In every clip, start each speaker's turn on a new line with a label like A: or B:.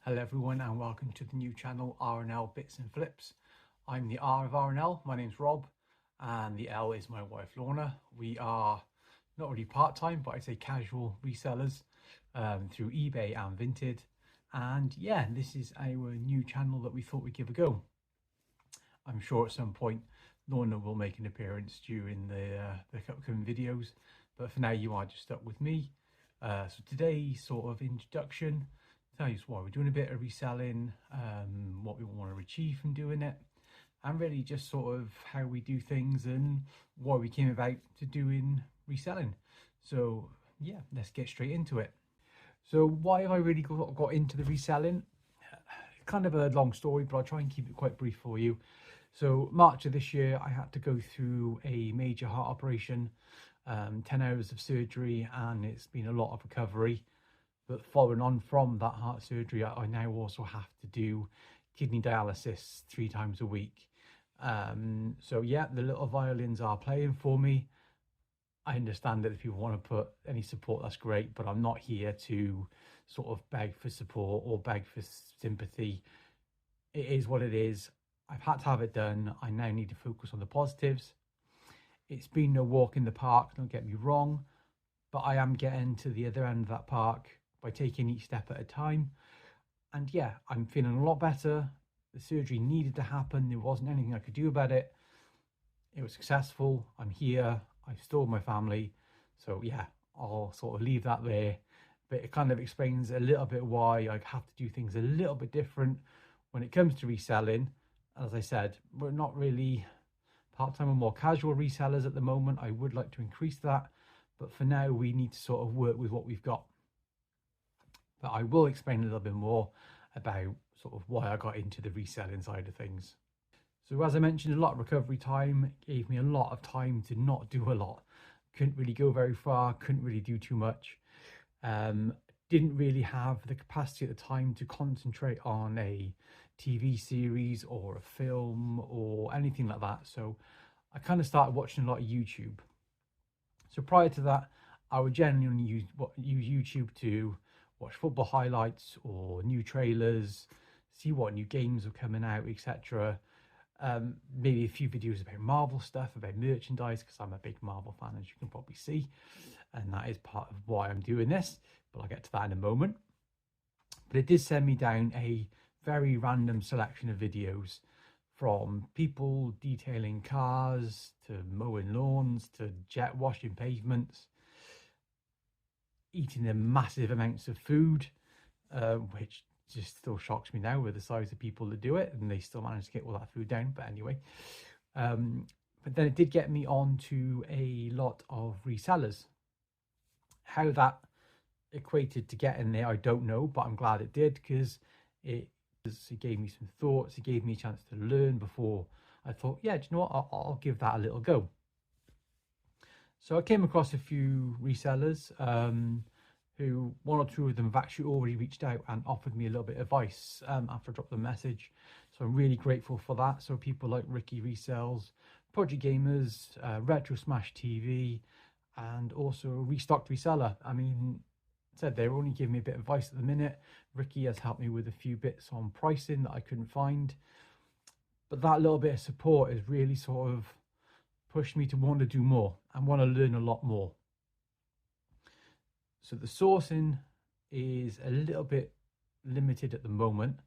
A: Hello everyone and welcome to the new channel R&L Bits and Flips. I'm the R of R&L, my name's Rob, and the L is my wife Lorna. We are not really part-time, but I'd say casual resellers through eBay and Vinted. And yeah, this is our new channel that we thought we'd give a go. I'm sure at some point Lorna will make an appearance during the upcoming videos, but for now you are just stuck with me. So today's sort of introduction, tell you why we're doing a bit of reselling, what we want to achieve from doing it, and really just sort of how we do things and why we came about to doing reselling. So yeah, let's get straight into it. So why have I really got into the reselling? Kind of a long story, but I'll try and keep it quite brief for you. So March of this year, I had to go through a major heart operation, 10 hours of surgery, and it's been a lot of recovery. But following on from that heart surgery, I now also have to do kidney dialysis 3 times a week. So yeah, the little violins are playing for me. I understand that if people want to put any support, that's great, but I'm not here to sort of beg for support or beg for sympathy. It is what it is. I've had to have it done. I now need to focus on the positives. It's been no walk in the park, don't get me wrong, but I am getting to the other end of that park by taking each step at a time. And yeah, I'm feeling a lot better. The surgery needed to happen. There wasn't anything I could do about it. It was successful. I'm here. I've stored my family. So yeah, I'll sort of leave that there. But it kind of explains a little bit why I have to do things a little bit different when it comes to reselling. As I said, we're not really part-time or more casual resellers at the moment. I would like to increase that, but for now we need to sort of work with what we've got. But I will explain a little bit more about sort of why I got into the reselling side of things. So as I mentioned, a lot of recovery time gave me a lot of time to not do a lot. Couldn't really go very far, couldn't really do too much. Didn't really have the capacity at the time to concentrate on a TV series or a film or anything like that. So I kind of started watching a lot of YouTube. So prior to that, I would generally use YouTube to watch football highlights or new trailers, see what new games are coming out, etc. Maybe a few videos about Marvel stuff, about merchandise, because I'm a big Marvel fan, as you can probably see, and that is part of why I'm doing this, but I'll get to that in a moment. But it did send me down a very random selection of videos, from people detailing cars to mowing lawns to jet washing pavements, eating the massive amounts of food, which just still shocks me now with the size of people that do it, and they still manage to get all that food down. But anyway, but then it did get me on to a lot of resellers. How that equated to getting there, I don't know, but I'm glad it did, because it gave me some thoughts. It gave me a chance to learn before I thought, yeah, do you know what, I'll give that a little go. So I came across a few resellers who, 1 or 2 of them have actually already reached out and offered me a little bit of advice after I dropped the message. So I'm really grateful for that. So people like Ricky Resells, Project Gamers, Retro Smash TV, and also Restocked Reseller. I mean, said they're only giving me a bit of advice at the minute. Ricky has helped me with a few bits on pricing that I couldn't find. But that little bit of support has really sort of pushed me to want to do more and want to learn a lot more. So the sourcing is a little bit limited at the moment.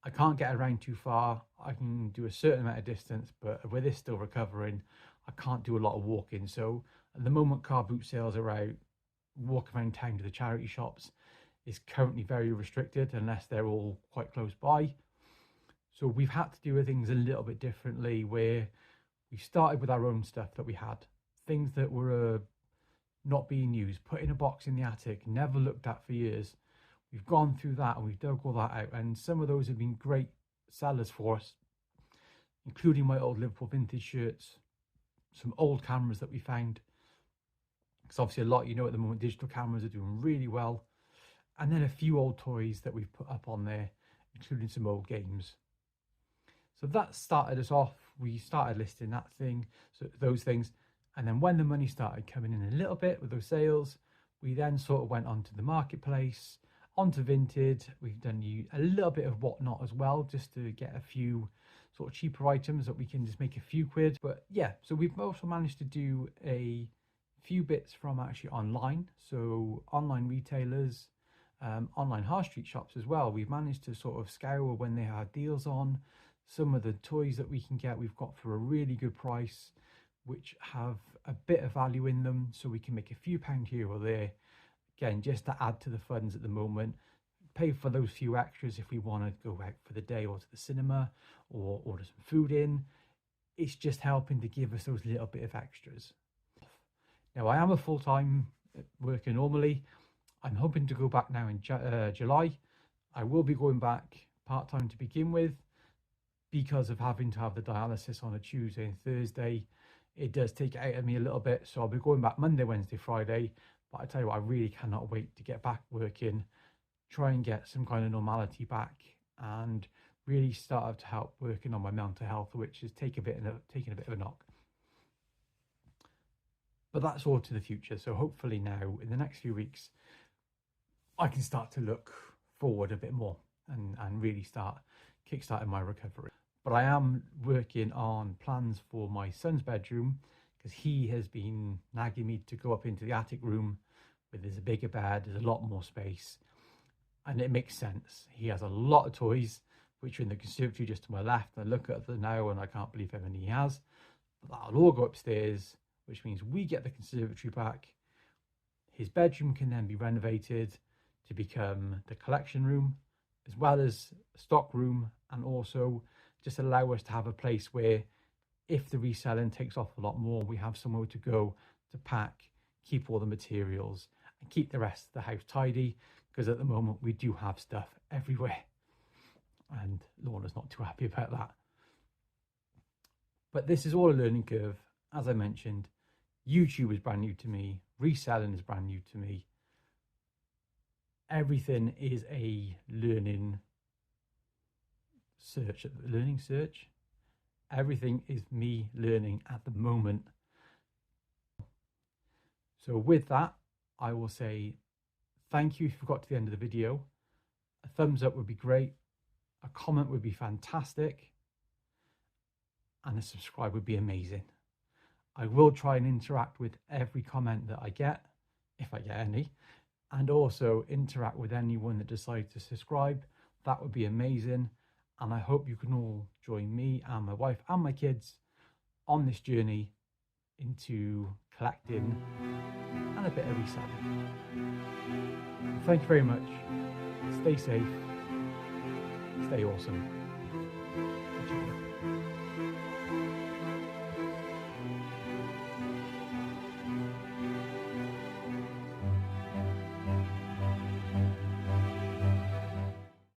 A: I can't get around too far. I can do a certain amount of distance, but with this still recovering, I can't do a lot of walking. So at the moment, car boot sales are out. Walking around town to the charity shops is currently very restricted unless they're all quite close by. So we've had to do things a little bit differently, where we started with our own stuff that we had, things that were not being used, put in a box in the attic, never looked at for years. We've gone through that and we've dug all that out, and some of those have been great sellers for us, including my old Liverpool vintage shirts, some old cameras that we found, because obviously a lot, you know, at the moment digital cameras are doing really well, and then a few old toys that we've put up on there, including some old games. So that started us off. We started listing those things, and then when the money started coming in a little bit with those sales, we then sort of went onto the marketplace onto Vinted. We've done a little bit of Whatnot as well, just to get a few sort of cheaper items that we can just make a few quid. But yeah, so we've also managed to do a few bits from actually online, so online retailers, online high street shops as well. We've managed to sort of scour when they have deals on. Some of the toys that we can get, we've got for a really good price, which have a bit of value in them, so we can make a few pound here or there, again, just to add to the funds at the moment, pay for those few extras if we want to go out for the day or to the cinema or order some food in. It's just helping to give us those little bit of extras. Now, I am a full-time worker normally. I'm hoping to go back now in July. I will be going back part-time to begin with, because of having to have the dialysis on a Tuesday and Thursday. It does take it out of me a little bit, so I'll be going back Monday, Wednesday, Friday. But I tell you what, I really cannot wait to get back working, try and get some kind of normality back, and really start to help working on my mental health, which is taking a bit of a knock. But that's all to the future. So hopefully now, in the next few weeks, I can start to look forward a bit more and really start kickstarting my recovery. But I am working on plans for my son's bedroom, because he has been nagging me to go up into the attic room where there's a bigger bed, there's a lot more space, and it makes sense. He has a lot of toys, which are in the conservatory just to my left. I look at them now and I can't believe how many he has. But that'll all go upstairs, which means we get the conservatory back. His bedroom can then be renovated to become the collection room, as well as stock room, and also just allow us to have a place where, if the reselling takes off a lot more, we have somewhere to go to pack, keep all the materials, and keep the rest of the house tidy, because at the moment we do have stuff everywhere, and Lorna's not too happy about that. But this is all a learning curve. As I mentioned, YouTube is brand new to me, reselling is brand new to me. Everything is a learning search. Everything is me learning at the moment. So with that, I will say thank you if you got to the end of the video. A thumbs up would be great. A comment would be fantastic. And a subscribe would be amazing. I will try and interact with every comment that I get, if I get any, and also interact with anyone that decides to subscribe. That would be amazing. And I hope you can all join me and my wife and my kids on this journey into collecting and a bit of reselling. Thank you very much. Stay safe. Stay awesome.